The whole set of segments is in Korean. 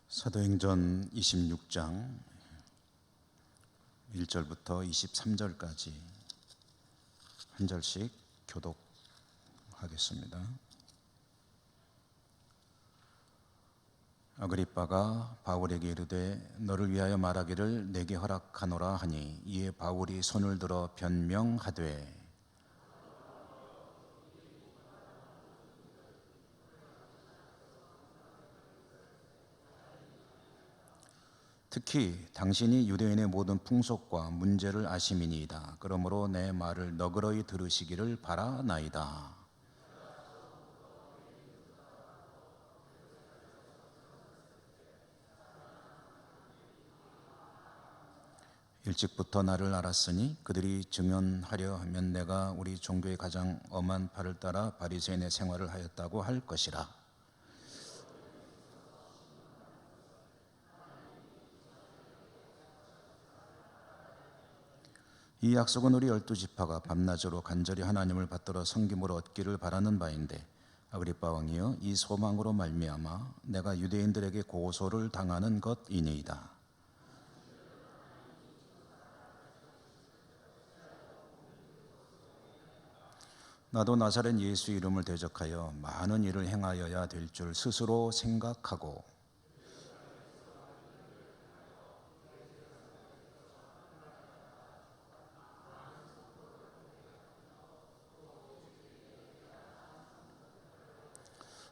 사도행전 26장 1절부터 23절까지 한 절씩 교독하겠습니다. 아그리빠가 바울에게 이르되 너를 위하여 말하기를 내게 허락하노라 하니 이에 바울이 손을 들어 변명하되 특히 당신이 유대인의 모든 풍속과 문제를 아심이니이다. 그러므로 내 말을 너그러이 들으시기를 바라나이다. 일찍부터 나를 알았으니 그들이 증언하려 하면 내가 우리 종교의 가장 엄한 바를 따라 바리새인의 생활을 하였다고 할 것이라. 이 약속은 우리 12지파가 밤낮으로 간절히 하나님을 받들어 섬김으로 얻기를 바라는 바인데 아그리빠 왕이여 이 소망으로 말미암아 내가 유대인들에게 고소를 당하는 것이니이다. 나도 나사렛 예수 이름을 대적하여 많은 일을 행하여야 될 줄 스스로 생각하고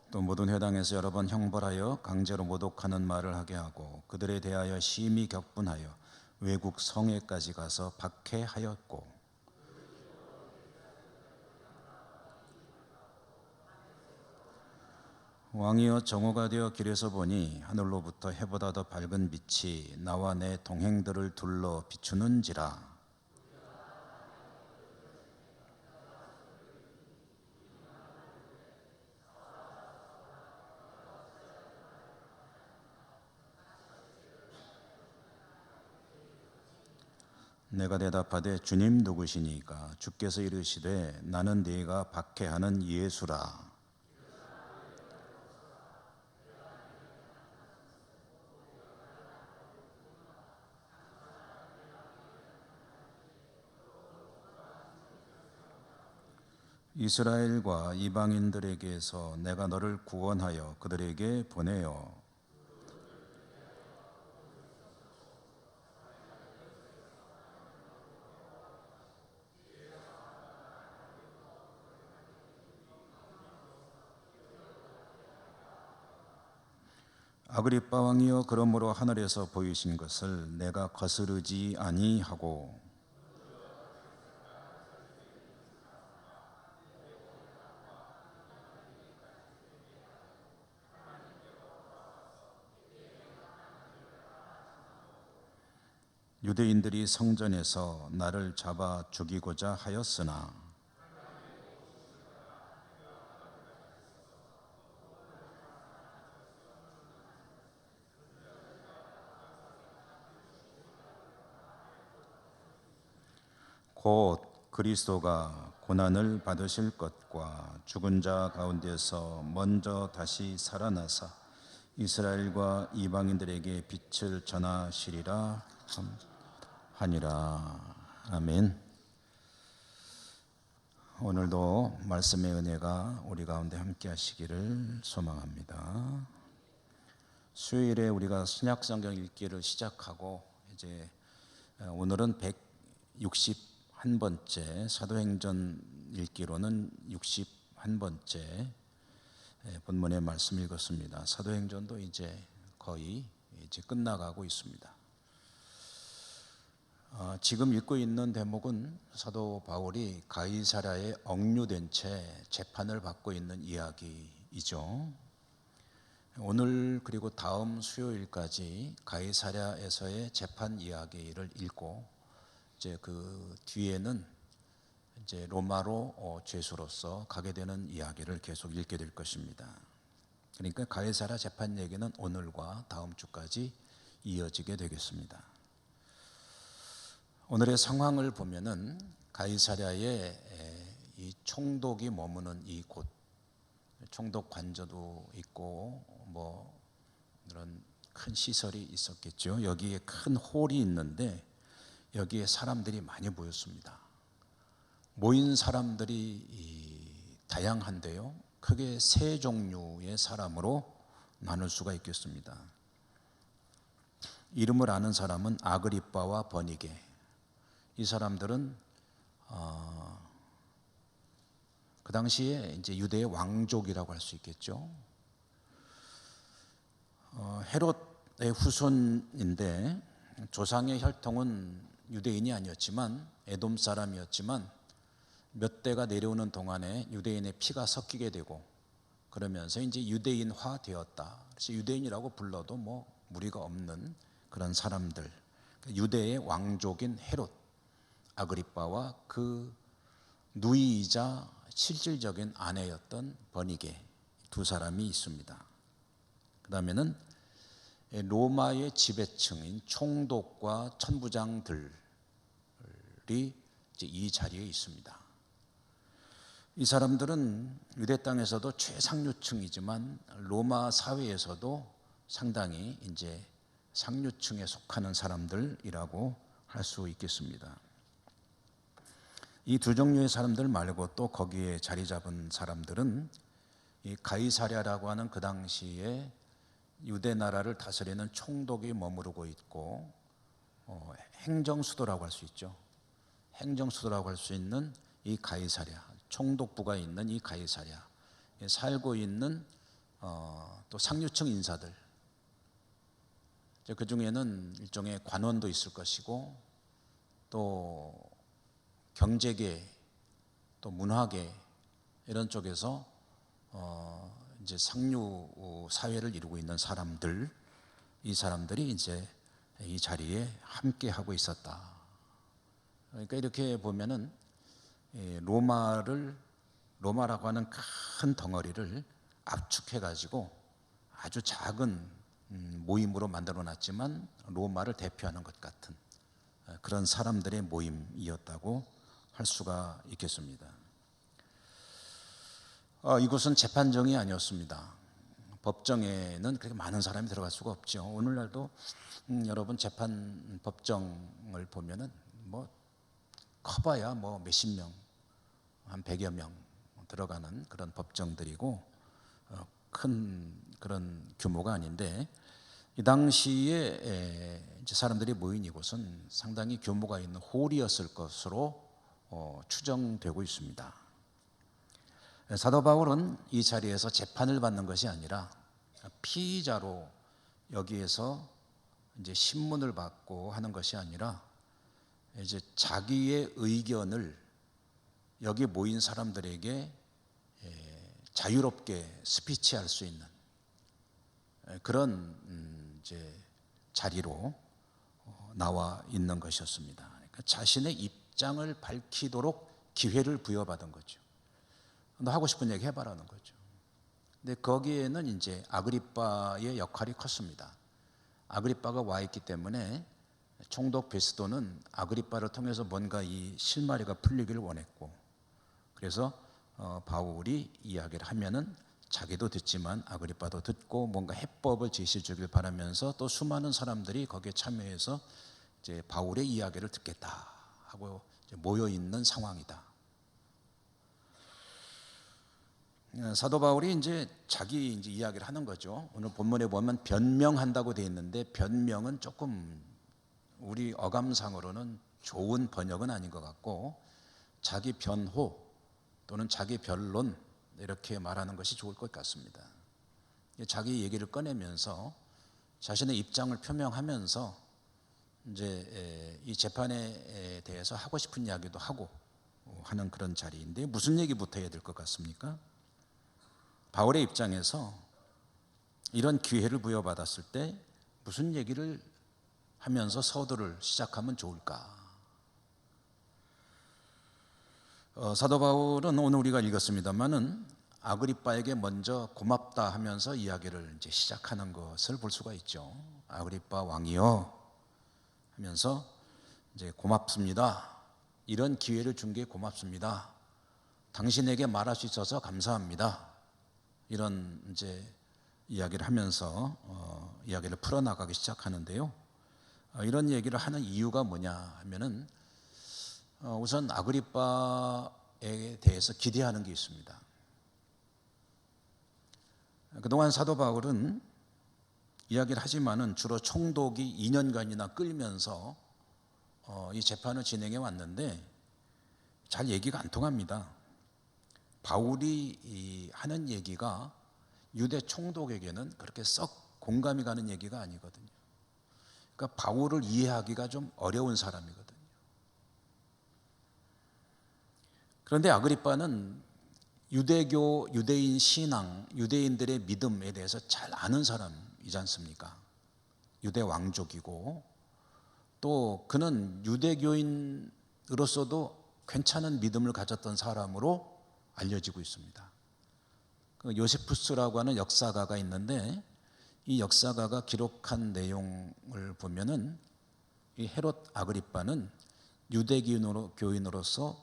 또 모든 회당에서 여러 번 형벌하여 강제로 모독하는 말을 하게 하고 그들에 대하여 심히 격분하여 외국 성에까지 가서 박해하였고 왕이여 정오가 되어 길에서 보니 하늘로부터 해보다 더 밝은 빛이 나와 내 동행들을 둘러 비추는지라. 내가 대답하되 주님 누구시니까? 주께서 이르시되 나는 네가 박해하는 예수라. 이스라엘과 이방인들에게서 내가 너를 구원하여 그들에게 보내어 아그리빠 왕이여 그러므로 하늘에서 보이신 것을 내가 거스르지 아니하고 유대인들이 성전에서 나를 잡아 죽이고자 하였으나 곧 그리스도가 고난을 받으실 것과 죽은 자 가운데서 먼저 다시 살아나사 이스라엘과 이방인들에게 빛을 전하시리라 하니라. 아멘. 오늘도 말씀의 은혜가 우리 가운데 함께 하시기를 소망합니다. 수요일에 우리가 신약성경 읽기를 시작하고 이제 오늘은 161번째 사도행전 읽기로는 61번째 본문의 말씀 읽었습니다. 사도행전도 이제 거의 끝나가고 있습니다. 지금 읽고 있는 대목은 사도 바울이 가이사랴에 억류된 채 재판을 받고 있는 이야기이죠. 오늘 그리고 다음 수요일까지 가이사랴에서의 재판 이야기를 읽고 이제 그 뒤에는 이제 로마로 죄수로서 가게 되는 이야기를 계속 읽게 될 것입니다. 그러니까 가이사랴 재판 얘기는 오늘과 다음 주까지 이어지게 되겠습니다. 오늘의 상황을 보면은 가이사랴에 이 총독이 머무는 이곳, 총독 관저도 있고 뭐 이런 큰 시설이 있었겠죠. 여기에 큰 홀이 있는데 여기에 사람들이 많이 모였습니다. 모인 사람들이 다양한데요. 크게 세 종류의 사람으로 나눌 수가 있겠습니다. 이름을 아는 사람은 아그리빠와 버니게. 이 사람들은 그 당시에 이제 유대의 왕족이라고 할 수 있겠죠. 헤롯의 후손인데 조상의 혈통은 유대인이 아니었지만 에돔 사람이었지만 몇 대가 내려오는 동안에 유대인의 피가 섞이게 되고 그러면서 이제 유대인화 되었다. 그래서 유대인이라고 불러도 뭐 무리가 없는 그런 사람들. 유대의 왕족인 헤롯 아그리빠와 그 누이이자 실질적인 아내였던 버니게 두 사람이 있습니다. 그 다음에는 로마의 지배층인 총독과 천부장들이 이제 이 자리에 있습니다. 이 사람들은 유대 땅에서도 최상류층이지만 로마 사회에서도 상당히 이제 상류층에 속하는 사람들이라고 할 수 있겠습니다. 이 두 종류의 사람들 말고 또 거기에 자리 잡은 사람들은 이 가이사랴라고 하는 그 당시에 유대 나라를 다스리는 총독이 머무르고 있고 행정수도라고 할 수 있죠. 행정수도라고 할 수 있는 이 가이사랴, 총독부가 있는 이 가이사랴, 살고 있는 또 상류층 인사들, 그 중에는 일종의 관원도 있을 것이고 또 경제계, 또 문화계 이런 쪽에서 이제 상류 사회를 이루고 있는 사람들, 이 사람들이 이제 이 자리에 함께 하고 있었다. 그러니까 이렇게 보면은 로마라고 하는 큰 덩어리를 압축해 가지고 아주 작은 모임으로 만들어 놨지만 로마를 대표하는 것 같은 그런 사람들의 모임이었다고 할 수가 있겠습니다. 이곳은 재판정이 아니었습니다. 법정에는 그렇게 많은 사람이 들어갈 수가 없죠. 오늘날도 여러분 재판 법정을 보면은 뭐 커봐야 뭐 몇십 명, 한 100여 명 들어가는 그런 법정들이고 큰 그런 규모가 아닌데 이 당시에 이제 사람들이 모인 이곳은 상당히 규모가 있는 홀이었을 것으로 추정되고 있습니다. 사도 바울은 이 자리에서 재판을 받는 것이 아니라 피의자로 여기에서 이제 신문을 받고 하는 것이 아니라 이제 자기의 의견을 여기 모인 사람들에게 자유롭게 스피치할 수 있는 그런 이제 자리로 나와 있는 것이었습니다. 그러니까 자신의 입장을 밝히도록 기회를 부여받은 거죠. 너 하고 싶은 얘기 해봐라는 거죠. 근데 거기에는 이제 아그리빠의 역할이 컸습니다. 아그리빠가 와 있기 때문에 총독 베스도는 아그리빠를 통해서 뭔가 이 실마리가 풀리기를 원했고, 그래서 바울이 이야기를 하면은 자기도 듣지만 아그리빠도 듣고 뭔가 해법을 제시해 주길 바라면서 또 수많은 사람들이 거기에 참여해서 이제 바울의 이야기를 듣겠다 하고 모여 있는 상황이다. 사도 바울이 이제 자기 이제 이야기를 하는 거죠. 오늘 본문에 보면 변명한다고 되어 있는데 변명은 조금 우리 어감상으로는 좋은 번역은 아닌 것 같고 자기 변호 또는 자기 변론 이렇게 말하는 것이 좋을 것 같습니다. 자기 얘기를 꺼내면서 자신의 입장을 표명하면서 이제 이 재판에 대해서 하고 싶은 이야기도 하고 하는 그런 자리인데 무슨 얘기부터 해야 될 것 같습니까? 바울의 입장에서 이런 기회를 부여받았을 때 무슨 얘기를 하면서 서두를 시작하면 좋을까? 사도 바울은 오늘 우리가 읽었습니다만은 아그리빠에게 먼저 고맙다 하면서 이야기를 이제 시작하는 것을 볼 수가 있죠. 아그리빠 왕이여 하면서 이제 고맙습니다. 이런 기회를 준 게 고맙습니다. 당신에게 말할 수 있어서 감사합니다. 이런 이제 이야기를 하면서 이야기를 풀어나가기 시작하는데요. 이런 얘기를 하는 이유가 뭐냐 하면은 우선 아그리빠에 대해서 기대하는 게 있습니다. 그동안 사도 바울은 이야기를 하지만은 주로 총독이 2년간이나 끌면서 이 재판을 진행해 왔는데 잘 얘기가 안 통합니다. 바울이 하는 얘기가 유대 총독에게는 그렇게 썩 공감이 가는 얘기가 아니거든요. 그러니까 바울을 이해하기가 좀 어려운 사람이거든요. 그런데 아그리빠는 유대교, 유대인 신앙, 유대인들의 믿음에 대해서 잘 아는 사람이지 않습니까? 유대 왕족이고 또 그는 유대교인으로서도 괜찮은 믿음을 가졌던 사람으로 알려지고 있습니다. 그 요세푸스라고 하는 역사가가 있는데 이 역사가가 기록한 내용을 보면은 이 헤롯 아그리빠는 유대교인으로서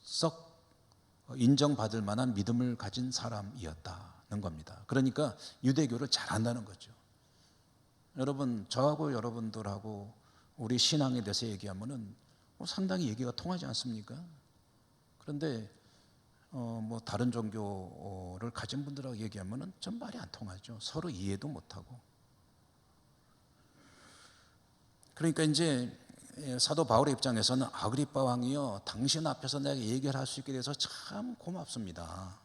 썩 인정받을 만한 믿음을 가진 사람이었다는 겁니다. 그러니까 유대교를 잘 안다는 거죠. 여러분, 저하고 여러분들하고 우리 신앙에 대해서 얘기하면은 상당히 얘기가 통하지 않습니까? 그런데 뭐 다른 종교를 가진 분들하고 얘기하면은 좀 말이 안 통하죠. 서로 이해도 못하고. 그러니까 이제 사도 바울의 입장에서는 아그리빠 왕이요, 당신 앞에서 내가 얘기를 할 수 있게 돼서 참 고맙습니다.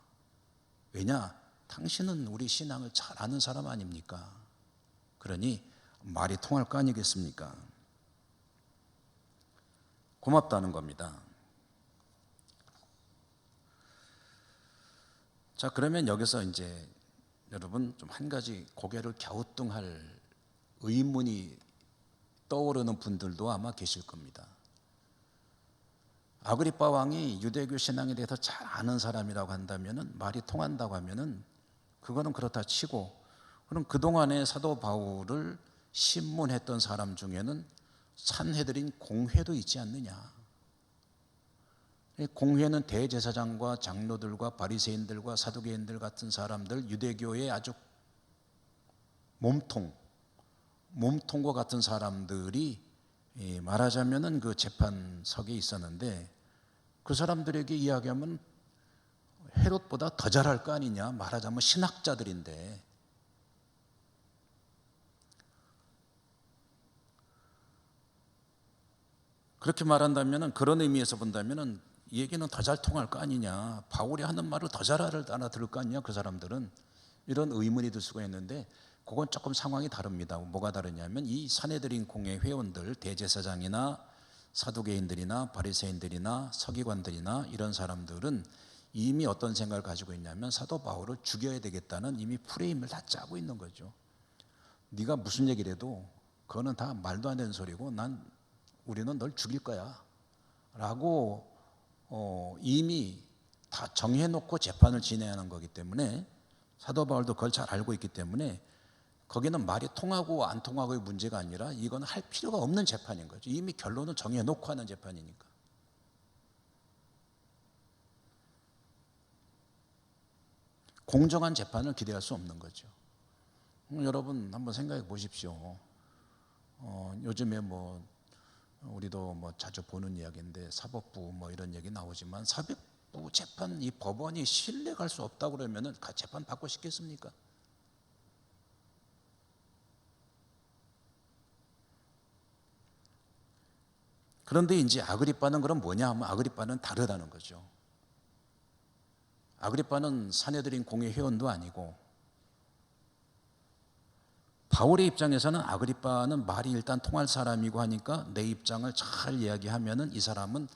왜냐? 당신은 우리 신앙을 잘 아는 사람 아닙니까? 그러니 말이 통할 거 아니겠습니까? 고맙다는 겁니다. 자, 그러면 여기서 이제 여러분 좀 한 가지 고개를 갸우뚱할 의문이 떠오르는 분들도 아마 계실 겁니다. 아그리빠 왕이 유대교 신앙에 대해서 잘 아는 사람이라고 한다면은, 말이 통한다고 하면은 그거는 그렇다 치고, 그럼 그동안에 사도 바울을 신문했던 사람 중에는 산헤드린 공회도 있지 않느냐. 공회는 대제사장과 장로들과 바리새인들과 사두개인들 같은 사람들, 유대교의 아주 몸통과 같은 사람들이 말하자면은 그 재판석에 있었는데, 그 사람들에게 이야기하면 헤롯보다 더 잘할 거 아니냐, 말하자면 신학자들인데, 그렇게 말한다면은, 그런 의미에서 본다면은 이 얘기는 더 잘 통할 거 아니냐, 바울이 하는 말을 더 잘 알아들을 거 아니냐, 그 사람들은. 이런 의문이 들 수가 있는데, 그건 조금 상황이 다릅니다. 뭐가 다르냐면, 이 산헤드린 공회 회원들, 대제사장이나 사두개인들이나 바리새인들이나 서기관들이나 이런 사람들은 이미 어떤 생각을 가지고 있냐면, 사도 바울을 죽여야 되겠다는 이미 프레임을 다 짜고 있는 거죠. 네가 무슨 얘기를 해도 그거는 다 말도 안 되는 소리고, 우리는 널 죽일 거야 라고 이미 다 정해놓고 재판을 진행하는 거기 때문에, 사도 바울도 그걸 잘 알고 있기 때문에 거기는 말이 통하고 안 통하고의 문제가 아니라 이건 할 필요가 없는 재판인 거죠. 이미 결론은 정해놓고 하는 재판이니까. 공정한 재판을 기대할 수 없는 거죠. 여러분 한번 생각해 보십시오. 요즘에 뭐 우리도 뭐 자주 보는 이야기인데, 사법부 뭐 이런 얘기 나오지만, 사법부 재판, 이 법원이 신뢰할 수 없다고 그러면은 재판 받고 싶겠습니까? 그런데 이제 아그리빠는 그럼 뭐냐 하면, 아그리빠는 다르다는 거죠. 아그리빠는 산헤드린 공회 회원도 아니고, 바울의 입장에서는 아그리빠는 말이 일단 통할 사람이고 하니까 내 입장을 잘 이야기하면은 이 사람은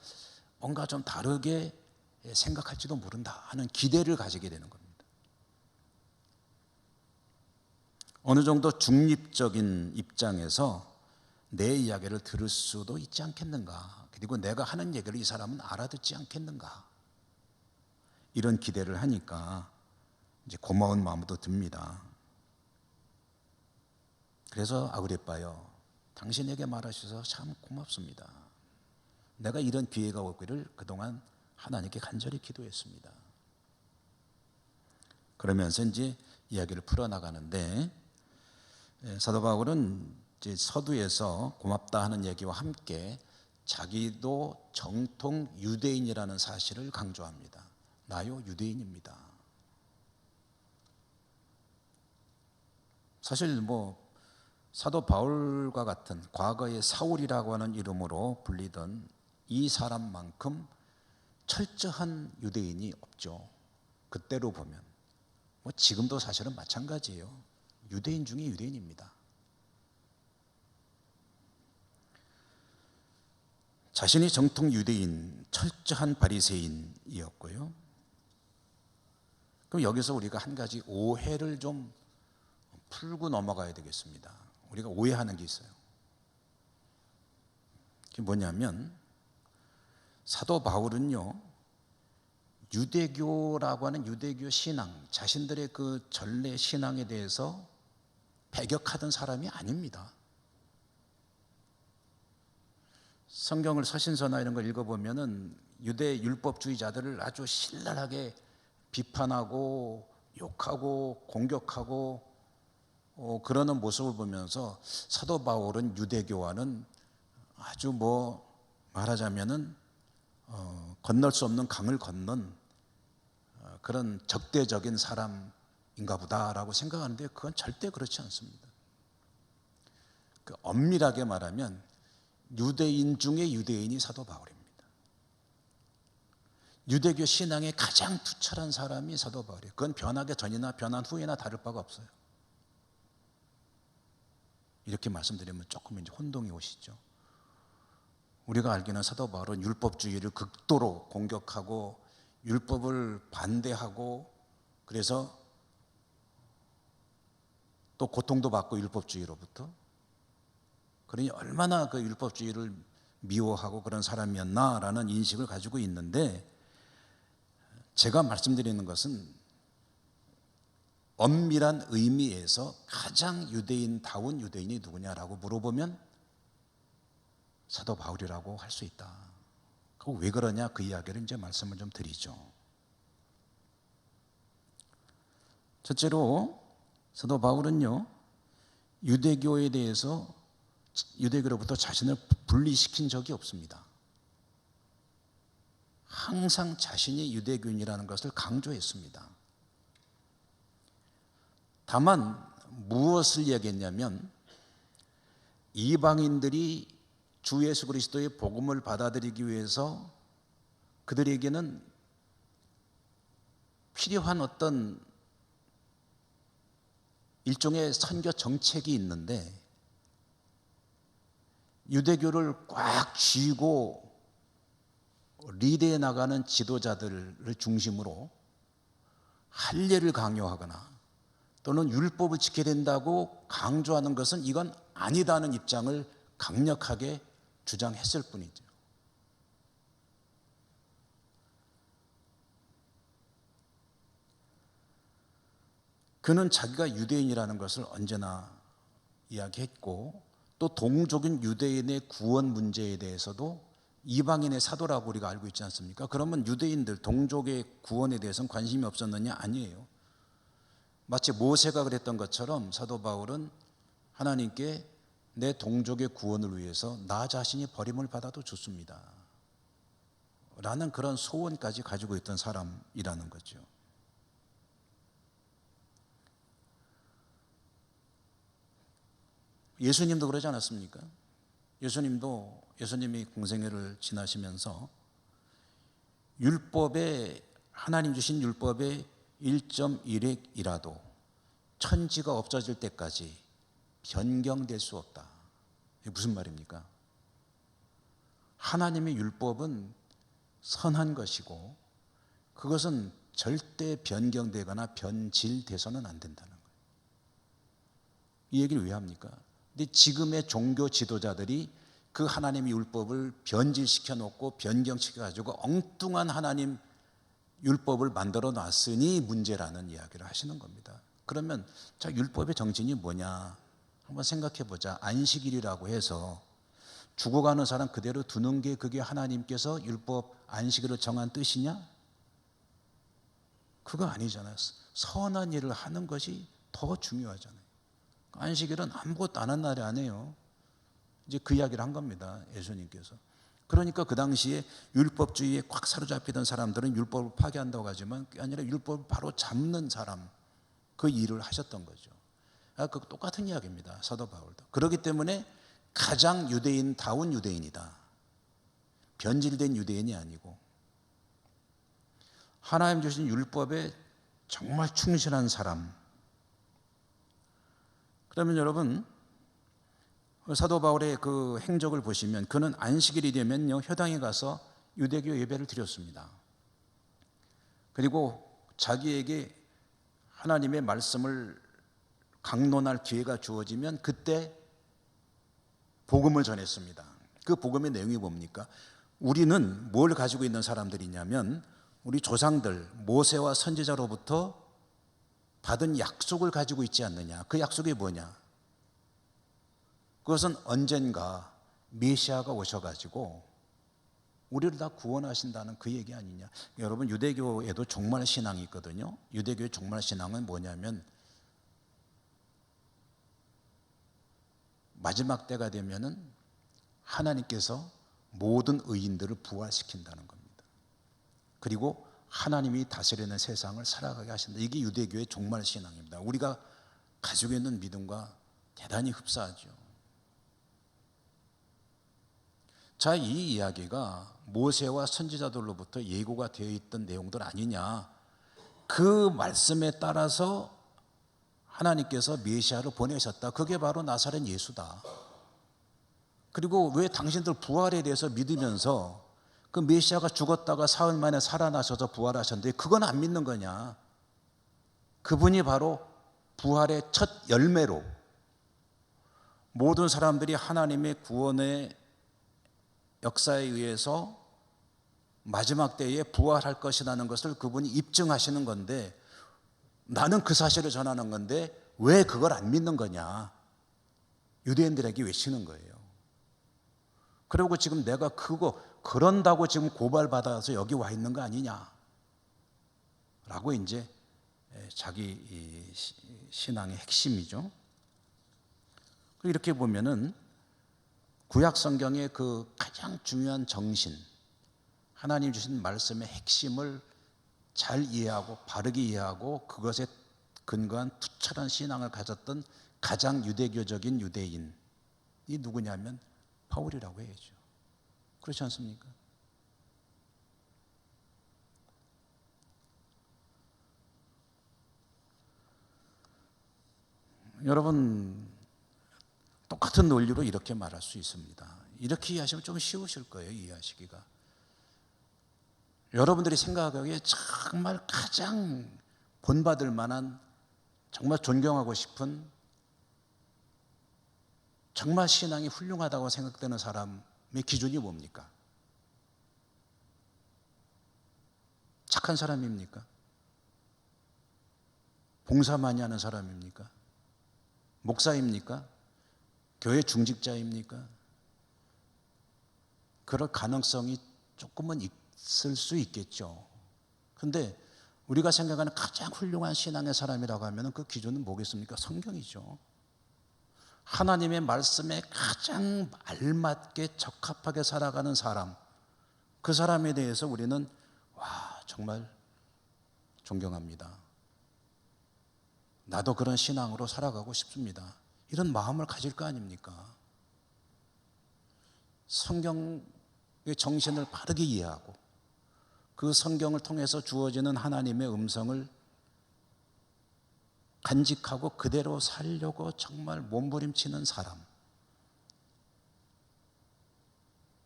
뭔가 좀 다르게 생각할지도 모른다 하는 기대를 가지게 되는 겁니다. 어느 정도 중립적인 입장에서 내 이야기를 들을 수도 있지 않겠는가, 그리고 내가 하는 얘기를 이 사람은 알아듣지 않겠는가, 이런 기대를 하니까 이제 고마운 마음도 듭니다. 그래서 아그리빠요, 당신에게 말하셔서 참 고맙습니다. 내가 이런 기회가 오기를 그동안 하나님께 간절히 기도했습니다. 그러면서 이제 이야기를 풀어나가는데, 사도 바울은 이제 서두에서 고맙다 하는 얘기와 함께 자기도 정통 유대인이라는 사실을 강조합니다. 나요 유대인입니다. 사실 사도 바울과 같은 과거의 사울이라고 하는 이름으로 불리던 이 사람만큼 철저한 유대인이 없죠. 그때로 보면 지금도 사실은 마찬가지예요. 유대인 중에 유대인입니다. 자신이 정통 유대인, 철저한 바리새인이었고요. 그럼 여기서 우리가 한 가지 오해를 좀 풀고 넘어가야 되겠습니다. 우리가 오해하는 게 있어요. 그게 뭐냐면 사도 바울은요, 유대교라고 하는 유대교 신앙, 자신들의 그 전래 신앙에 대해서 배격하던 사람이 아닙니다. 성경을 서신서나 이런 걸 읽어보면은 유대 율법주의자들을 아주 신랄하게 비판하고 욕하고 공격하고 그러는 모습을 보면서 사도 바울은 유대교와는 아주 말하자면은 건널 수 없는 강을 건넌 그런 적대적인 사람인가 보다라고 생각하는데 그건 절대 그렇지 않습니다. 엄밀하게 말하면 유대인 중에 유대인이 사도 바울입니다. 유대교 신앙에 가장 투철한 사람이 사도 바울이에요. 그건 변하기 전이나 변한 후에나 다를 바가 없어요. 이렇게 말씀드리면 조금 이제 혼동이 오시죠. 우리가 알기는 사도 바울은 율법주의를 극도로 공격하고 율법을 반대하고 그래서 또 고통도 받고 율법주의로부터 그러니 얼마나 그 율법주의를 미워하고 그런 사람이었나라는 인식을 가지고 있는데 제가 말씀드리는 것은 엄밀한 의미에서 가장 유대인다운 유대인이 누구냐라고 물어보면 사도 바울이라고 할 수 있다. 왜 그러냐 그 이야기를 이제 말씀을 좀 드리죠. 첫째로 사도 바울은요, 유대교에 대해서 유대교로부터 자신을 분리시킨 적이 없습니다. 항상 자신이 유대교인이라는 것을 강조했습니다. 다만 무엇을 얘기했냐면 이방인들이 주 예수 그리스도의 복음을 받아들이기 위해서 그들에게는 필요한 어떤 일종의 선교 정책이 있는데 유대교를 꽉 쥐고 리드해 나가는 지도자들을 중심으로 할례를 강요하거나 또는 율법을 지켜야 된다고 강조하는 것은 이건 아니다는 입장을 강력하게 주장했을 뿐이죠. 그는 자기가 유대인이라는 것을 언제나 이야기했고 또 동족인 유대인의 구원 문제에 대해서도 이방인의 사도라고 우리가 알고 있지 않습니까? 그러면 유대인들 동족의 구원에 대해서는 관심이 없었느냐? 아니에요. 마치 모세가 그랬던 것처럼 사도 바울은 하나님께 내 동족의 구원을 위해서 나 자신이 버림을 받아도 좋습니다 라는 그런 소원까지 가지고 있던 사람이라는 거죠. 예수님도 그러지 않았습니까? 예수님이 공생애를 지나시면서 하나님 주신 율법의 1.1획이라도 천지가 없어질 때까지 변경될 수 없다. 이게 무슨 말입니까? 하나님의 율법은 선한 것이고 그것은 절대 변경되거나 변질돼서는 안 된다는 거예요. 이 얘기를 왜 합니까? 근데 지금의 종교 지도자들이 그 하나님의 율법을 변질시켜 놓고 변경시켜 가지고 엉뚱한 하나님 율법을 만들어 놨으니 문제라는 이야기를 하시는 겁니다. 그러면 자, 율법의 정신이 뭐냐? 한번 생각해 보자. 안식일이라고 해서 죽어가는 사람 그대로 두는 게 그게 하나님께서 율법 안식일을 정한 뜻이냐? 그거 아니잖아요. 선한 일을 하는 것이 더 중요하잖아요. 안식일은 아무것도 안 한 날이 아니에요. 이제 그 이야기를 한 겁니다, 예수님께서. 그러니까 그 당시에 율법주의에 꽉 사로잡히던 사람들은 율법을 파괴한다고 하지만 그게 아니라 율법을 바로 잡는 사람, 그 일을 하셨던 거죠. 그 똑같은 이야기입니다, 사도 바울도. 그렇기 때문에 가장 유대인다운 유대인이다. 변질된 유대인이 아니고 하나님 주신 율법에 정말 충실한 사람. 그러면 여러분, 사도 바울의 그 행적을 보시면 그는 안식일이 되면요 회당에 가서 유대교 예배를 드렸습니다. 그리고 자기에게 하나님의 말씀을 강론할 기회가 주어지면 그때 복음을 전했습니다. 그 복음의 내용이 뭡니까? 우리는 뭘 가지고 있는 사람들이냐면 우리 조상들 모세와 선지자로부터 받은 약속을 가지고 있지 않느냐. 그 약속이 뭐냐? 그것은 언젠가 메시아가 오셔가지고 우리를 다 구원하신다는 그 얘기 아니냐. 여러분, 유대교에도 종말 신앙이 있거든요. 유대교의 종말 신앙은 뭐냐면 마지막 때가 되면은 하나님께서 모든 의인들을 부활시킨다는 겁니다. 그리고 하나님이 다스리는 세상을 살아가게 하신다. 이게 유대교의 종말 신앙입니다. 우리가 가지고 있는 믿음과 대단히 흡사하죠. 자, 이 이야기가 모세와 선지자들로부터 예고가 되어 있던 내용들 아니냐. 그 말씀에 따라서 하나님께서 메시아를 보내셨다. 그게 바로 나사렛 예수다. 그리고 왜 당신들 부활에 대해서 믿으면서 그 메시아가 죽었다가 사흘 만에 살아나셔서 부활하셨는데 그건 안 믿는 거냐. 그분이 바로 부활의 첫 열매로 모든 사람들이 하나님의 구원의 역사에 의해서 마지막 때에 부활할 것이라는 것을 그분이 입증하시는 건데 나는 그 사실을 전하는 건데 왜 그걸 안 믿는 거냐. 유대인들에게 외치는 거예요. 그리고 지금 내가 그런다고 지금 고발받아서 여기 와 있는 거 아니냐 라고 이제 자기 신앙의 핵심이죠. 이렇게 보면은 구약 성경의 그 가장 중요한 정신, 하나님 주신 말씀의 핵심을 잘 이해하고 바르게 이해하고 그것에 근거한 투철한 신앙을 가졌던 가장 유대교적인 유대인이 누구냐면 바울이라고 해야죠. 그렇지 않습니까? 여러분, 똑같은 논리로 이렇게 말할 수 있습니다. 이렇게 이해하시면 좀 쉬우실 거예요, 이해하시기가. 여러분들이 생각하기에 정말 가장 본받을 만한, 정말 존경하고 싶은, 정말 신앙이 훌륭하다고 생각되는 사람의 기준이 뭡니까? 착한 사람입니까? 봉사 많이 하는 사람입니까? 목사입니까? 교회 중직자입니까? 그럴 가능성이 조금은 있을 수 있겠죠. 그런데 우리가 생각하는 가장 훌륭한 신앙의 사람이라고 하면 그 기준은 뭐겠습니까? 성경이죠. 하나님의 말씀에 가장 알맞게 적합하게 살아가는 사람, 그 사람에 대해서 우리는 정말 존경합니다. 나도 그런 신앙으로 살아가고 싶습니다. 이런 마음을 가질 거 아닙니까? 성경의 정신을 바르게 이해하고 그 성경을 통해서 주어지는 하나님의 음성을 간직하고 그대로 살려고 정말 몸부림치는 사람.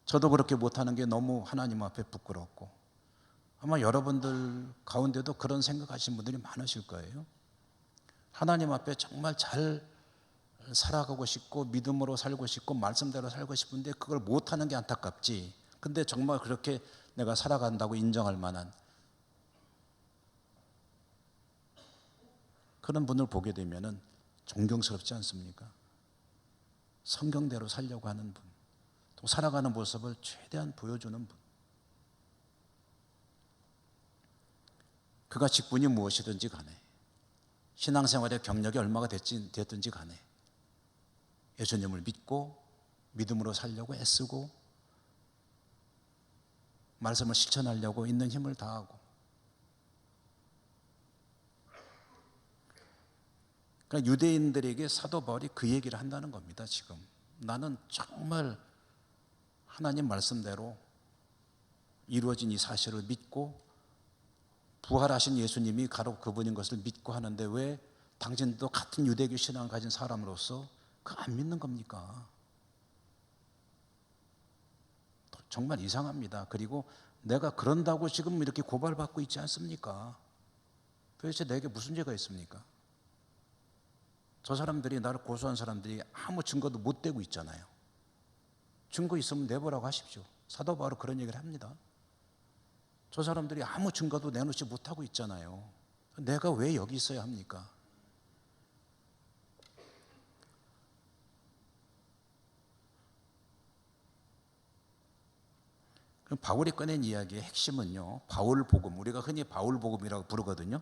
저도 그렇게 못하는 게 너무 하나님 앞에 부끄럽고 아마 여러분들 가운데도 그런 생각하시는 분들이 많으실 거예요. 하나님 앞에 정말 잘 살아가고 싶고 믿음으로 살고 싶고 말씀대로 살고 싶은데 그걸 못하는 게 안타깝지. 근데 정말 그렇게 내가 살아간다고 인정할 만한 그런 분을 보게 되면 존경스럽지 않습니까? 성경대로 살려고 하는 분, 또 살아가는 모습을 최대한 보여주는 분. 그가 직분이 무엇이든지 간에 신앙생활의 경력이 얼마가 됐든지 간에 예수님을 믿고 믿음으로 살려고 애쓰고 말씀을 실천하려고 있는 힘을 다하고, 그러니까 유대인들에게 사도 바울이 그 얘기를 한다는 겁니다. 지금 나는 정말 하나님 말씀대로 이루어진 이 사실을 믿고 부활하신 예수님이 바로 그분인 것을 믿고 하는데 왜 당신도 같은 유대교 신앙을 가진 사람으로서 그거 안 믿는 겁니까? 정말 이상합니다. 그리고 내가 그런다고 지금 이렇게 고발받고 있지 않습니까? 도대체 내게 무슨 죄가 있습니까? 저 사람들이, 나를 고소한 사람들이 아무 증거도 못 대고 있잖아요. 증거 있으면 내보라고 하십시오. 사도 바울은 그런 얘기를 합니다. 저 사람들이 아무 증거도 내놓지 못하고 있잖아요. 내가 왜 여기 있어야 합니까? 그럼 바울이 꺼낸 이야기의 핵심은요, 바울 복음, 우리가 흔히 바울 복음이라고 부르거든요.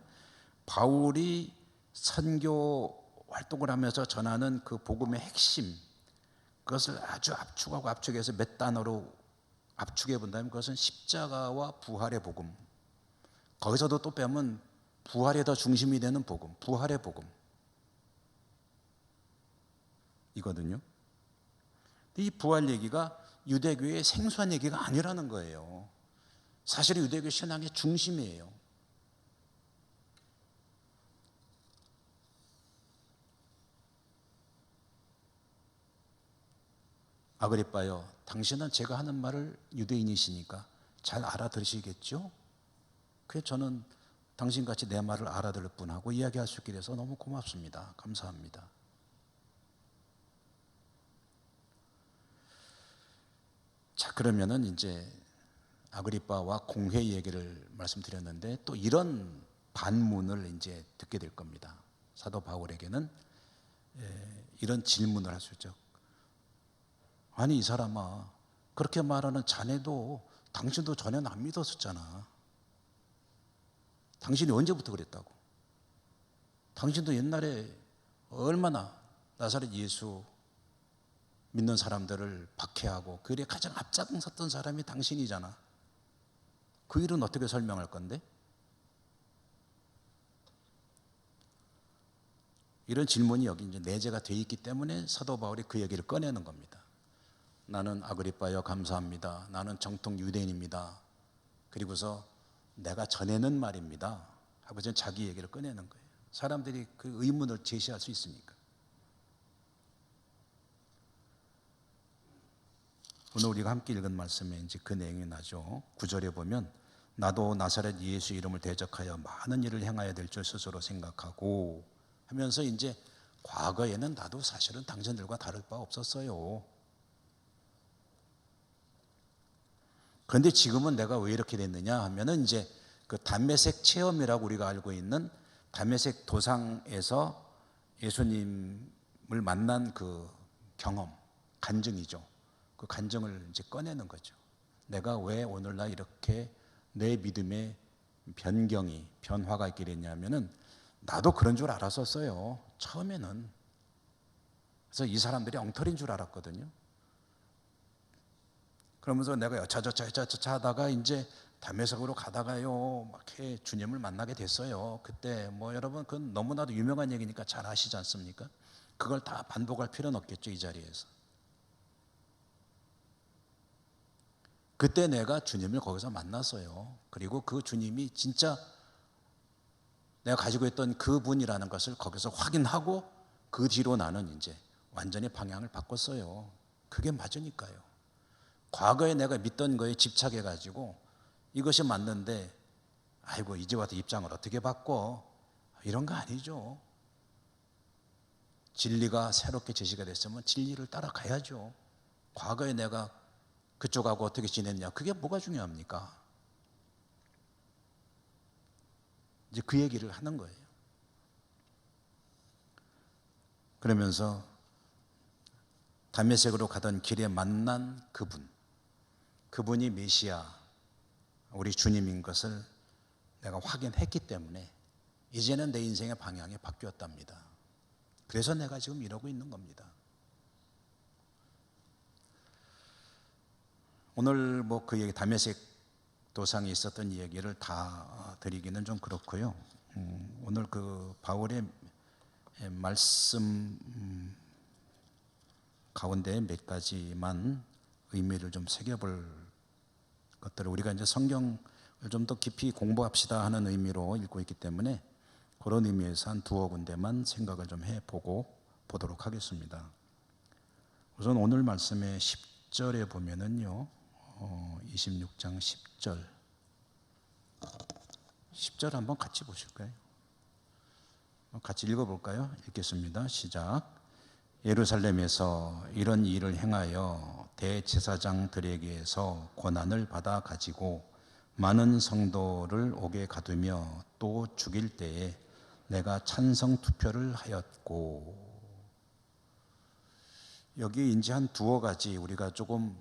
바울이 선교 활동을 하면서 전하는 그 복음의 핵심, 그것을 아주 압축하고 압축해서 몇 단어로 압축해 본다면 그것은 십자가와 부활의 복음, 거기서도 또 빼면 부활에 더 중심이 되는 복음, 부활의 복음 이거든요. 이 부활 얘기가 유대교의 생소한 얘기가 아니라는 거예요. 사실 유대교 신앙의 중심이에요. 아그리빠요, 당신은 제가 하는 말을 유대인이시니까 잘 알아들으시겠죠? 그래서 저는 당신같이 내 말을 알아들을 뿐하고 이야기할 수 있게 돼서 너무 고맙습니다. 감사합니다. 자, 그러면은 이제 아그리빠와 공회 얘기를 말씀드렸는데 또 이런 반문을 이제 듣게 될 겁니다. 사도 바울에게는 이런 질문을 할 수 있죠. 아니, 이 사람아, 그렇게 말하는 자네도 당신도 전혀 안 믿었었잖아. 당신이 언제부터 그랬다고? 당신도 옛날에 얼마나 나사렛 예수 믿는 사람들을 박해하고 그 일에 가장 앞장섰던 사람이 당신이잖아. 그 일은 어떻게 설명할 건데? 이런 질문이 여기 이제 내재가 되어 있기 때문에 사도 바울이 그 얘기를 꺼내는 겁니다. 나는 아그리빠여 감사합니다. 나는 정통 유대인입니다. 그리고서 내가 전에는 말입니다 하고 자기 얘기를 꺼내는 거예요. 사람들이 그 의문을 제시할 수 있으니까. 오늘 우리가 함께 읽은 말씀에 이제 그 내용이 나죠. 9절에 보면 나도 나사렛 예수 이름을 대적하여 많은 일을 행하여야 될 줄 스스로 생각하고 하면서 이제 과거에는 나도 사실은 당신들과 다를 바 없었어요. 그런데 지금은 내가 왜 이렇게 됐느냐 하면은 이제 그 담메색 체험이라고 우리가 알고 있는 담메색 도상에서 예수님을 만난 그 경험, 간증이죠. 그 간증을 이제 꺼내는 거죠. 내가 왜 오늘날 이렇게 내 믿음의 변화가 있게 됐냐면은 나도 그런 줄 알았었어요. 처음에는. 그래서 이 사람들이 엉터리인 줄 알았거든요. 그러면서 내가 여차저차 하다가 이제 담메색으로 가다가요, 막 이렇게 주님을 만나게 됐어요. 그때 뭐 여러분 그건 너무나도 유명한 얘기니까 잘 아시지 않습니까? 그걸 다 반복할 필요는 없겠죠, 이 자리에서. 그때 내가 주님을 거기서 만났어요. 그리고 그 주님이 진짜 내가 가지고 있던 그분이라는 것을 거기서 확인하고 그 뒤로 나는 이제 완전히 방향을 바꿨어요. 그게 맞으니까요. 과거에 내가 믿던 거에 집착해가지고 이것이 맞는데 아이고 이제 와서 입장을 어떻게 바꿔, 이런 거 아니죠. 진리가 새롭게 제시가 됐으면 진리를 따라가야죠. 과거에 내가 그쪽하고 어떻게 지냈냐, 그게 뭐가 중요합니까? 이제 그 얘기를 하는 거예요. 그러면서 담메색으로 가던 길에 만난 그분이 메시아, 우리 주님인 것을 내가 확인했기 때문에 이제는 내 인생의 방향이 바뀌었답니다. 그래서 내가 지금 이러고 있는 겁니다. 오늘 뭐 그 얘기 다메섹 도상에 있었던 얘기를 다 드리기는 좀 그렇고요. 오늘 그 바울의 말씀 가운데 몇 가지만 의미를 좀 새겨볼 것들을 우리가 이제 성경을 좀 더 깊이 공부합시다 하는 의미로 읽고 있기 때문에 그런 의미에서 한 두어 군데만 생각을 좀 해보고 보도록 하겠습니다. 우선 오늘 말씀의 10절에 보면은요, 26장 10절 한번 같이 보실까요? 같이 읽어볼까요? 읽겠습니다. 시작. 예루살렘에서 이런 일을 행하여 대제사장들에게서 고난을 받아 가지고 많은 성도를 옥에 가두며 또 죽일 때에 내가 찬성 투표를 하였고. 여기 이제 한 두어 가지 우리가 조금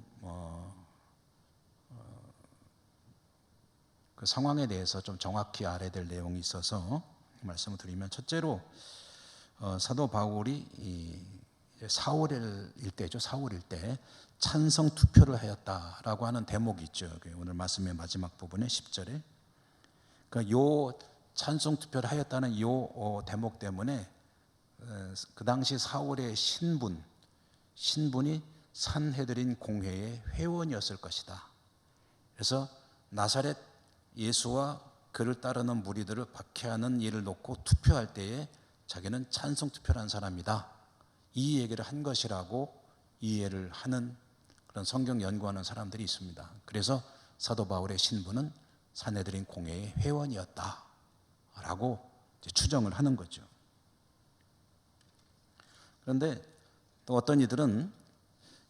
그 상황에 대해서 좀 정확히 알아야 될 내용이 있어서 말씀을 드리면, 첫째로 사도 바울이 사울일 때죠. 사울일 때 찬성 투표를 하였다라고 하는 대목이 있죠. 오늘 말씀의 마지막 부분에 10절에. 그러니까 요 찬성 투표를 하였다는 요 대목 때문에 그 당시 사울의 신분이 산헤드린 공회의 회원이었을 것이다. 그래서 나사렛 예수와 그를 따르는 무리들을 박해하는 일을 놓고 투표할 때에 자기는 찬성 투표를 한 사람이다, 이 얘기를 한 것이라고 이해를 하는 그런 성경 연구하는 사람들이 있습니다. 그래서 사도 바울의 신분은 산헤드린 공회의 회원이었다라고 추정을 하는 거죠. 그런데 또 어떤 이들은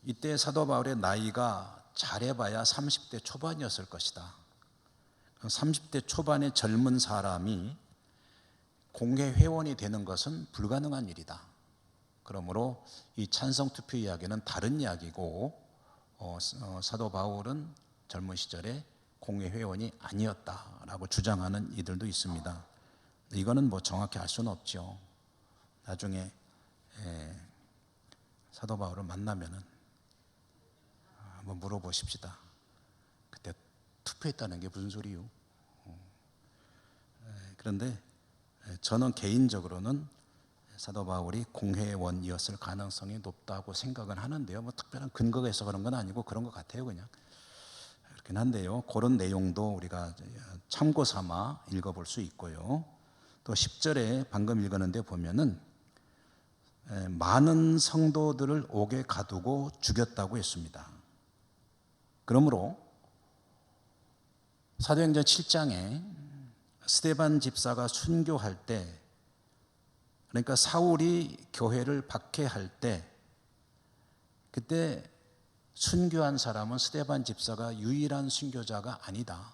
이때 사도 바울의 나이가 잘해봐야 30대 초반이었을 것이다. 30대 초반의 젊은 사람이 공회 회원이 되는 것은 불가능한 일이다. 그러므로 이 찬성 투표 이야기는 다른 이야기고, 사도 바울은 젊은 시절에 공회 회원이 아니었다라고 주장하는 이들도 있습니다. 이거는 뭐 정확히 알 수는 없죠. 나중에 사도 바울을 만나면은 한번 물어보십시다. 그때 투표했다는 게 무슨 소리요? 그런데 저는 개인적으로는 사도 바울이 공회원이었을 가능성이 높다고 생각은 하는데요. 뭐 특별한 근거가 있어 그런 건 아니고 그런 것 같아요, 그냥. 그렇긴 한데요. 그런 내용도 우리가 참고 삼아 읽어볼 수 있고요. 또 10절에 방금 읽었는데 보면은 많은 성도들을 옥에 가두고 죽였다고 했습니다. 그러므로 사도행전 7장에 스데반 집사가 순교할 때, 그러니까 사울이 교회를 박해할 때, 그때 순교한 사람은 스데반 집사가 유일한 순교자가 아니다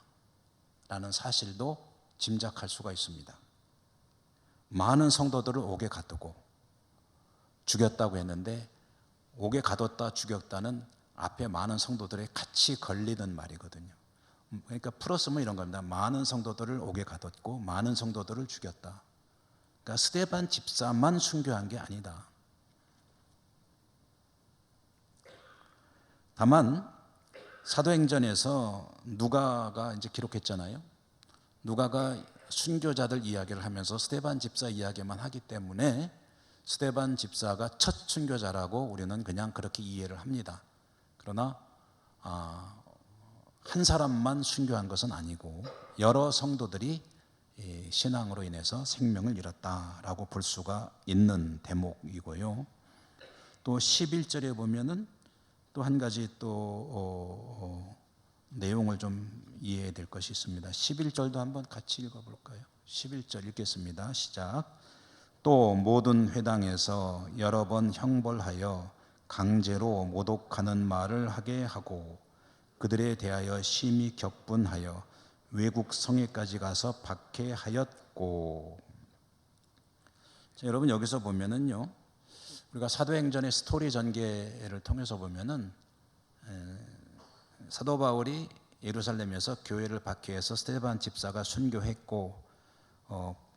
라는 사실도 짐작할 수가 있습니다. 많은 성도들을 옥에 가두고 죽였다고 했는데, 옥에 가뒀다 죽였다는 앞에 많은 성도들에 같이 걸리는 말이거든요. 그러니까 풀었으면 이런 겁니다. 많은 성도들을 옥에 가뒀고 많은 성도들을 죽였다. 그러니까 스데반 집사만 순교한 게 아니다. 다만 사도행전에서 누가가 이제 기록했잖아요. 누가가 순교자들 이야기를 하면서 스데반 집사 이야기만 하기 때문에 스데반 집사가 첫 순교자라고 우리는 그냥 그렇게 이해를 합니다. 그러나 한 사람만 순교한 것은 아니고 여러 성도들이 신앙으로 인해서 생명을 잃었다라고 볼 수가 있는 대목이고요. 또 11절에 보면은 또 한 가지 또 내용을 좀 이해해야 될 것이 있습니다. 11절도 한번 같이 읽어볼까요? 11절 읽겠습니다. 시작. 또 모든 회당에서 여러 번 형벌하여 강제로 모독하는 말을 하게 하고 그들에 대하여 심히 격분하여 외국 성에까지 가서 박해하였고. 자, 여러분 여기서 보면은요, 우리가 사도행전의 스토리 전개를 통해서 보면은 사도 바울이 예루살렘에서 교회를 박해해서 스데반 집사가 순교했고,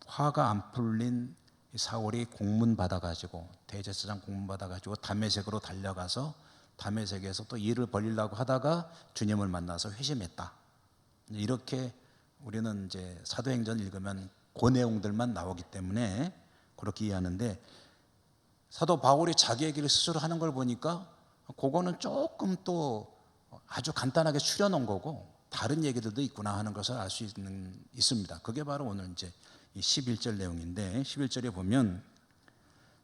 화가 안 풀린 사울이 공문 받아가지고, 대제사장 공문 받아가지고 다메섹으로 달려가서 다메섹에서 또 일을 벌이려고 하다가 주님을 만나서 회심했다. 이렇게 우리는 이제 사도행전 읽으면 그 내용들만 나오기 때문에 그렇게 이해하는데, 사도 바울이 자기 얘기를 스스로 하는 걸 보니까 그거는 조금 또 아주 간단하게 추려놓은 거고 다른 얘기들도 있구나 하는 것을 알 수 있습니다. 그게 바로 오늘 이제 이 11절 내용인데, 11절에 보면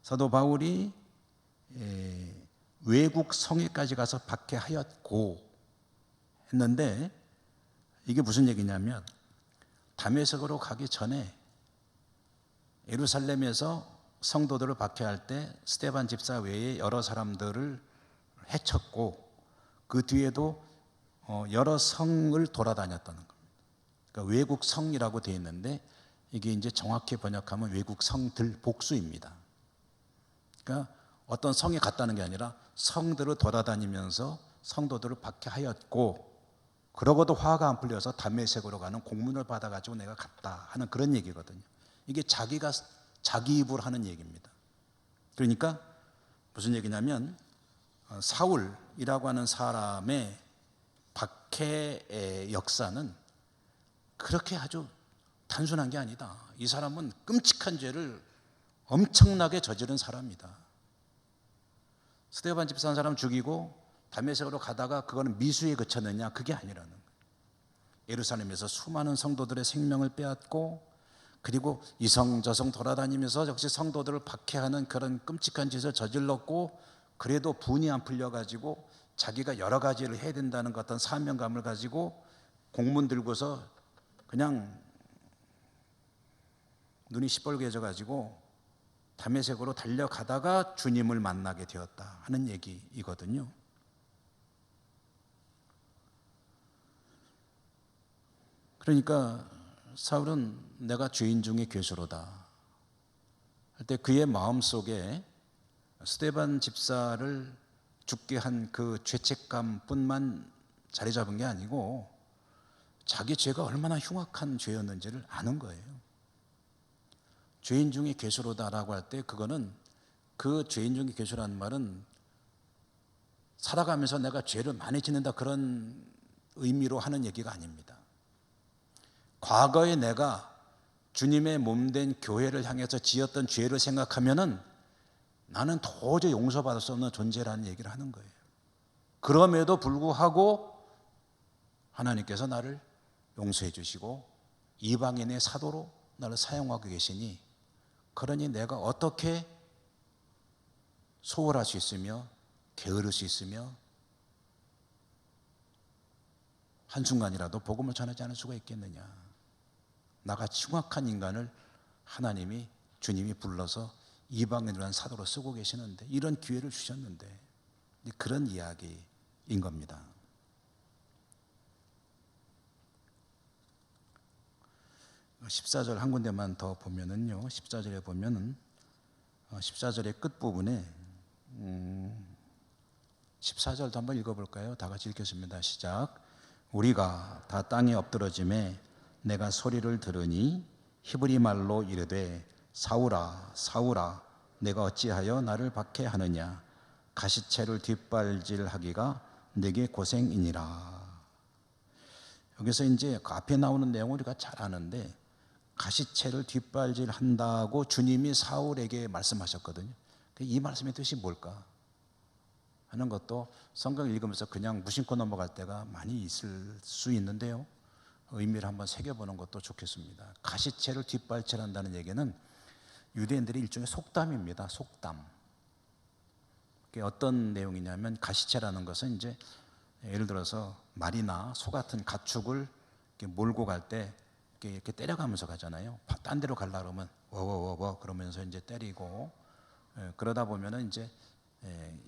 사도 바울이 외국 성에까지 가서 박해하였고 했는데, 이게 무슨 얘기냐면 다메섹으로 가기 전에 예루살렘에서 성도들을 박해할 때 스데반 집사 외에 여러 사람들을 해쳤고, 그 뒤에도 여러 성을 돌아다녔다는 겁니다. 그러니까 외국 성이라고 되어 있는데 이게 이제 정확히 번역하면 외국 성들 복수입니다. 그러니까 어떤 성에 갔다는 게 아니라 성들을 돌아다니면서 성도들을 박해하였고, 그러고도 화가 안 풀려서 다메섹으로 가는 공문을 받아가지고 내가 갔다 하는 그런 얘기거든요. 이게 자기가 자기 입으로 하는 얘기입니다. 그러니까 무슨 얘기냐면 사울이라고 하는 사람의 박해의 역사는 그렇게 아주 단순한 게 아니다. 이 사람은 끔찍한 죄를 엄청나게 저지른 사람이다. 스데반 집사한 사람 죽이고 다메섹으로 가다가 그거는 미수에 그쳤느냐, 그게 아니라는 거예요. 예루살렘에서 수많은 성도들의 생명을 빼앗고, 그리고 이성 저성 돌아다니면서 역시 성도들을 박해하는 그런 끔찍한 짓을 저질렀고, 그래도 분이 안 풀려가지고 자기가 여러 가지를 해야 된다는 것 같은 사명감을 가지고 공문 들고서 그냥 눈이 시뻘개져가지고 다메섹으로 달려가다가 주님을 만나게 되었다 하는 얘기이거든요. 그러니까 사울은 내가 죄인 중에 괴수로다 할 때 그의 마음속에 스데반 집사를 죽게 한 그 죄책감뿐만 자리 잡은 게 아니고 자기 죄가 얼마나 흉악한 죄였는지를 아는 거예요. 죄인 중에 괴수로다라고 할 때 그거는, 그 죄인 중에 괴수라는 말은 살아가면서 내가 죄를 많이 짓는다 그런 의미로 하는 얘기가 아닙니다. 과거에 내가 주님의 몸된 교회를 향해서 지었던 죄를 생각하면은 나는 도저히 용서받을 수 없는 존재라는 얘기를 하는 거예요. 그럼에도 불구하고 하나님께서 나를 용서해 주시고 이방인의 사도로 나를 사용하고 계시니, 그러니 내가 어떻게 소홀할 수 있으며 게으를 수 있으며 한순간이라도 복음을 전하지 않을 수가 있겠느냐. 나같이 흉악한 인간을 하나님이, 주님이 불러서 이방인이라는 사도로 쓰고 계시는데, 이런 기회를 주셨는데, 그런 이야기인 겁니다. 어, 14절 한 군데만 더 보면은요, 14절에 보면은 14절의 끝부분에 14절도 한번 읽어볼까요? 다 같이 읽겠습니다. 시작. 우리가 다 땅에 엎드러짐에 내가 소리를 들으니 히브리 말로 이르되 사울아 사울아 내가 어찌하여 나를 박해하느냐, 가시채를 뒷발질하기가 내게 고생이니라. 여기서 이제 그 앞에 나오는 내용을 우리가 잘 아는데, 가시채를 뒷발질한다고 주님이 사울에게 말씀하셨거든요. 이 말씀의 뜻이 뭘까 하는 것도 성경을 읽으면서 그냥 무심코 넘어갈 때가 많이 있을 수 있는데요, 의미를 한번 새겨보는 것도 좋겠습니다. 가시채를 뒷발질한다는 얘기는 유대인들의 일종의 속담입니다. 속담. 그게 어떤 내용이냐면, 가시채라는 것은 이제 예를 들어서 말이나 소 같은 가축을 이렇게 몰고 갈 때 이렇게 때려가면서 가잖아요. 딴 데로 가려고 그러면 워워워워 그러면서 이제 때리고, 그러다 보면은 이제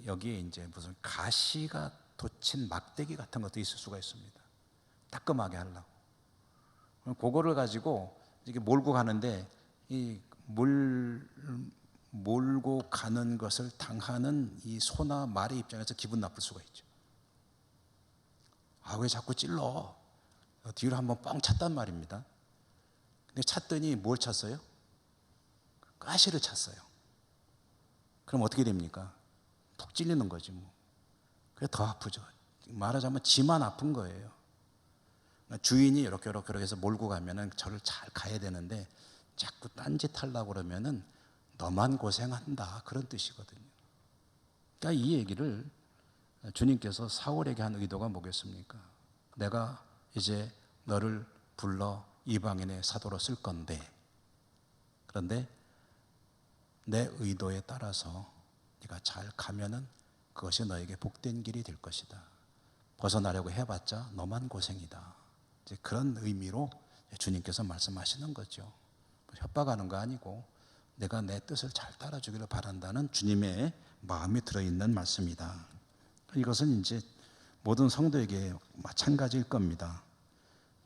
여기에 이제 무슨 가시가 돋친 막대기 같은 것도 있을 수가 있습니다. 따끔하게 하려고. 그거를 가지고 이렇게 몰고 가는데, 이 몰고 가는 것을 당하는 이 소나 말의 입장에서 기분 나쁠 수가 있죠. 아, 왜 자꾸 찔러? 뒤로 한번 뻥 찼단 말입니다. 근데 찼더니 뭘 찼어요? 가시를 찼어요. 그럼 어떻게 됩니까? 푹 찔리는 거지 뭐. 그게 더 아프죠. 말하자면 지만 아픈 거예요. 주인이 이렇게 해서 몰고 가면은 저를 잘 가야 되는데 자꾸 딴짓 하려고 그러면은 너만 고생한다, 그런 뜻이거든요. 그러니까 이 얘기를 주님께서 사울에게 한 의도가 뭐겠습니까? 내가 이제 너를 불러 이방인의 사도로 쓸 건데, 그런데 내 의도에 따라서 네가 잘 가면은 그것이 너에게 복된 길이 될 것이다. 벗어나려고 해봤자 너만 고생이다. 이제 그런 의미로 주님께서 말씀하시는 거죠. 협박하는 거 아니고 내가 내 뜻을 잘 따라주기를 바란다는 주님의 마음이 들어있는 말씀이다. 이것은 이제 모든 성도에게 마찬가지일 겁니다.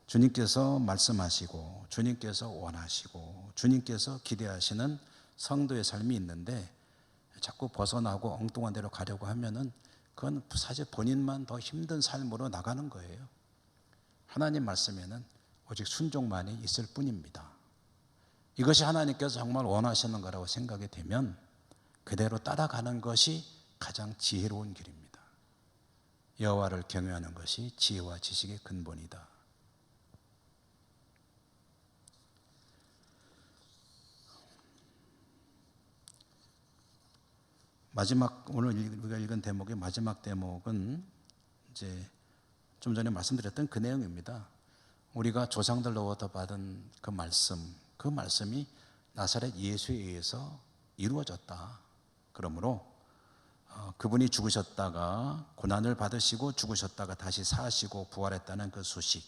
주님께서 말씀하시고 주님께서 원하시고 주님께서 기대하시는 성도의 삶이 있는데 자꾸 벗어나고 엉뚱한 데로 가려고 하면은 그건 사실 본인만 더 힘든 삶으로 나가는 거예요. 하나님 말씀에는 오직 순종만이 있을 뿐입니다. 이것이 하나님께서 정말 원하시는 거라고 생각이 되면 그대로 따라가는 것이 가장 지혜로운 길입니다. 여호와를 경외하는 것이 지혜와 지식의 근본이다. 마지막, 오늘 우리가 읽은 대목의 마지막 대목은 이제 좀 전에 말씀드렸던 그 내용입니다. 우리가 조상들로부터 받은 그 말씀이 나사렛 예수에 의해서 이루어졌다. 그러므로 그분이 죽으셨다가 고난을 받으시고 죽으셨다가 다시 사시고 부활했다는 그 소식,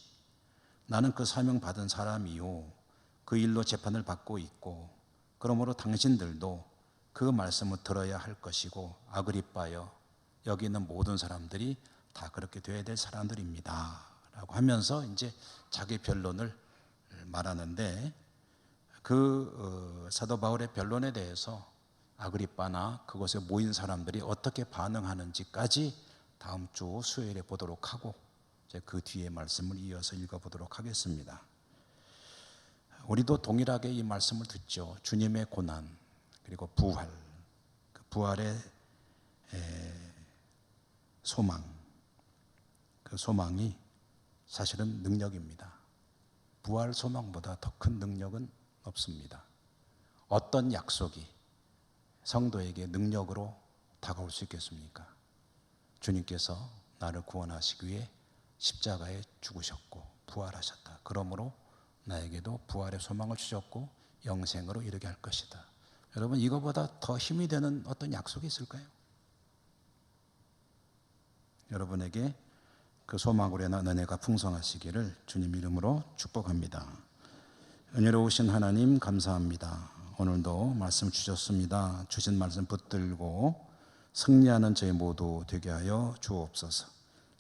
나는 그 사명 받은 사람이요, 그 일로 재판을 받고 있고, 그러므로 당신들도 그 말씀을 들어야 할 것이고, 아그리빠여, 여기 있는 모든 사람들이 다 그렇게 되어야 될 사람들입니다 라고 하면서 이제 자기 변론을 말하는데, 그 사도 바울의 변론에 대해서 아그리빠나 그곳에 모인 사람들이 어떻게 반응하는지까지 다음 주 수요일에 보도록 하고, 이제 그 뒤에 말씀을 이어서 읽어보도록 하겠습니다. 우리도 동일하게 이 말씀을 듣죠. 주님의 고난 그리고 부활, 그 부활의 소망, 그 소망이 사실은 능력입니다. 부활 소망보다 더 큰 능력은 없습니다. 어떤 약속이 성도에게 능력으로 다가올 수 있겠습니까? 주님께서 나를 구원하시기 위해 십자가에 죽으셨고 부활하셨다. 그러므로 나에게도 부활의 소망을 주셨고 영생으로 이르게 할 것이다. 여러분, 이거보다 더 힘이 되는 어떤 약속이 있을까요? 여러분에게 그 소망으로 인한 은혜가 풍성하시기를 주님 이름으로 축복합니다. 은혜로우신 하나님 감사합니다. 오늘도 말씀 주셨습니다. 주신 말씀 붙들고 승리하는 저희 모두 되게 하여 주옵소서.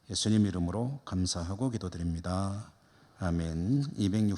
예수님 이름으로 감사하고 기도드립니다. 아멘.